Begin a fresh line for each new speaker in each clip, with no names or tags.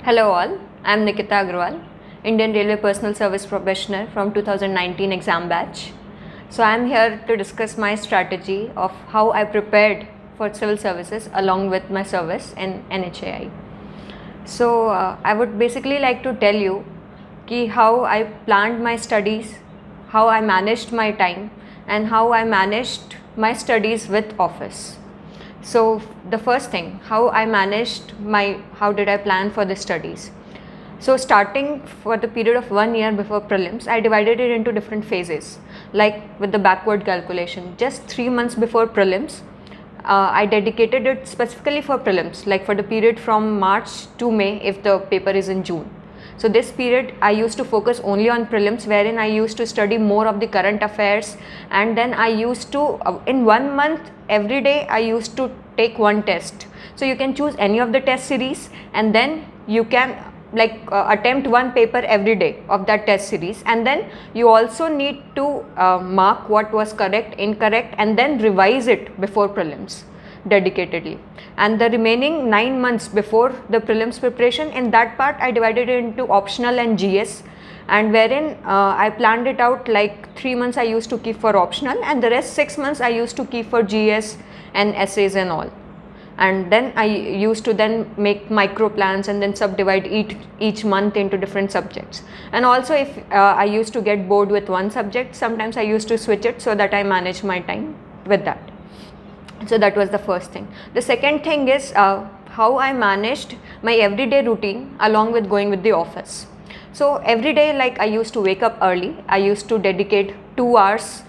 Hello all, I am Nikita Agrawal, Indian Railway Personal Service Professional from 2019 exam batch. So I am here to discuss my strategy of how I prepared for civil services along with my service in NHAI. So I would basically like to tell you how I planned my studies, how I managed my time, and how I managed my studies with office. So the first thing, how did I plan for the studies? So starting for the period of 1 year before prelims, I divided it into different phases, like with the backward calculation. Just 3 months before prelims, I dedicated it specifically for prelims, like for the period from March to May if the paper is in June. So this period I used to focus only on prelims, wherein I used to study more of the current affairs, and then I used to in 1 month every day I used to take one test. So you can choose any of the test series, and then you can attempt one paper every day of that test series, and then you also need to mark what was correct, incorrect, and then revise it before prelims dedicatedly. And the remaining 9 months before the prelims preparation, in that part I divided it into optional and GS, and wherein I planned it out like 3 months I used to keep for optional, and the rest 6 months I used to keep for GS and essays and all. And then I used to then make micro plans and then subdivide each month into different subjects. And also if I used to get bored with one subject, sometimes I used to switch it so that I manage my time with that. So that was the first thing. The second thing is how I managed my everyday routine along with going with the office. So every day, like, I used to wake up early. I used to dedicate 2 hours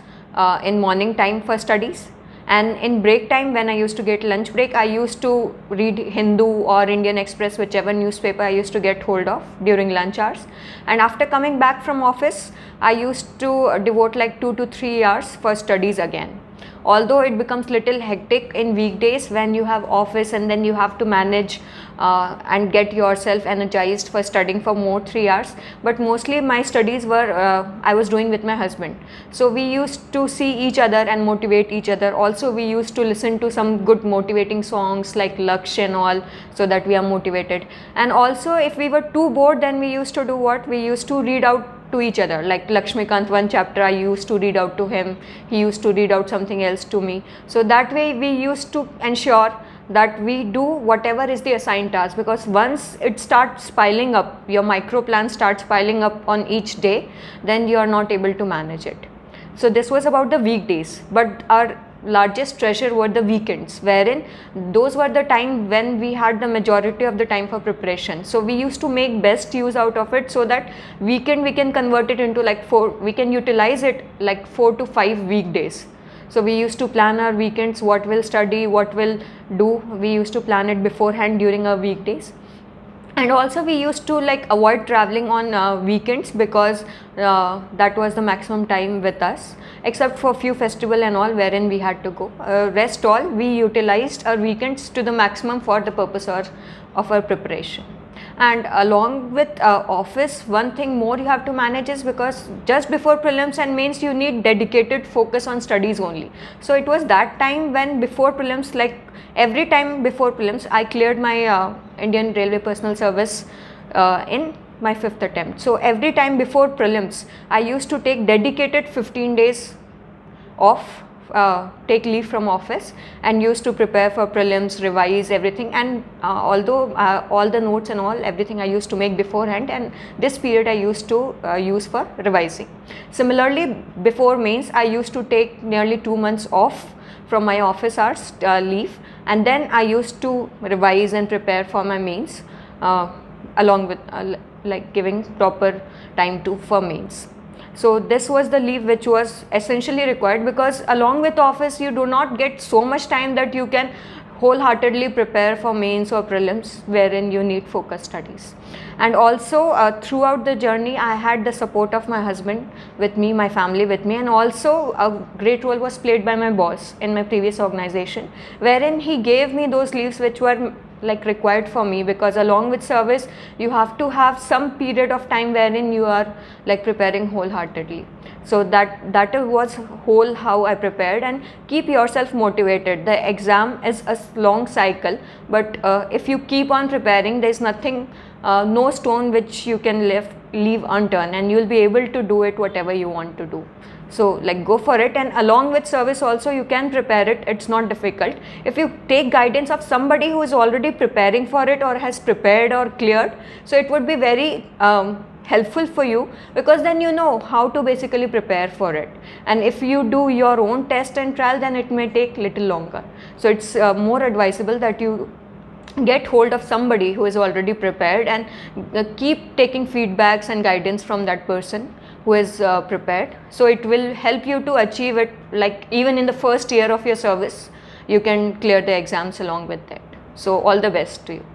in morning time for studies, and in break time, when I used to get lunch break, I used to read Hindu or Indian Express, whichever newspaper I used to get hold of during lunch hours. And after coming back from office, I used to devote like 2 to 3 hours for studies again. Although it becomes little hectic in weekdays when you have office and then you have to manage and get yourself energized for studying for more 3 hours, but mostly my studies were I was doing with my husband. So we used to see each other and motivate each other. Also we used to listen to some good motivating songs like Laksh and all, so that we are motivated. And also if we were too bored, then we used to do what? We used to read out to each other, like Lakshmikant, one chapter I used to read out to him, he used to read out something else to me. So that way we used to ensure that we do whatever is the assigned task, because once it starts piling up, your micro plan starts piling up on each day, then you are not able to manage it. So this was about the weekdays, but our largest treasure were the weekends, wherein those were the time when we had the majority of the time for preparation. So we used to make best use out of it, so that weekend we can convert it into we can utilize it like 4 to 5 weekdays. So we used to plan our weekends, what we'll study, what we'll do. We used to plan it beforehand during our weekdays. And also we used to avoid traveling on weekends, because that was the maximum time with us, except for few festival and all wherein we had to go. Rest all, we utilized our weekends to the maximum for the purpose of our preparation. And along with office, one thing more you have to manage is, because just before prelims and mains you need dedicated focus on studies only. So it was that time when before prelims, like every time before prelims, I cleared my Indian Railway Personal Service in my 5th attempt. So every time before prelims, I used to take dedicated 15 days off, take leave from office, and used to prepare for prelims, revise everything. And although all the notes and all everything I used to make beforehand, and this period I used to use for revising. Similarly, before mains, I used to take nearly 2 months off from my office hours leave, and then I used to revise and prepare for my mains along with giving proper time for mains. So this was the leave which was essentially required, because along with office you do not get so much time that you can wholeheartedly prepare for mains or prelims, wherein you need focused studies. And also throughout the journey I had the support of my husband with me, my family with me, and also a great role was played by my boss in my previous organization, wherein he gave me those leaves which were required for me, because along with service you have to have some period of time wherein you are preparing wholeheartedly. So that was whole how I prepared. And keep yourself motivated. The exam is a long cycle, but if you keep on preparing, there is nothing, no stone which you can leave unturned, and you will be able to do it whatever you want to do. So like go for it, and along with service also you can prepare it. It's not difficult. If you take guidance of somebody who is already preparing for it or has prepared or cleared, so it would be very helpful for you, because then you know how to basically prepare for it. And if you do your own test and trial, then it may take little longer. So it's more advisable that you get hold of somebody who is already prepared, and keep taking feedbacks and guidance from that person who is prepared. So it will help you to achieve it. Like even in the first year of your service, you can clear the exams along with that. So all the best to you.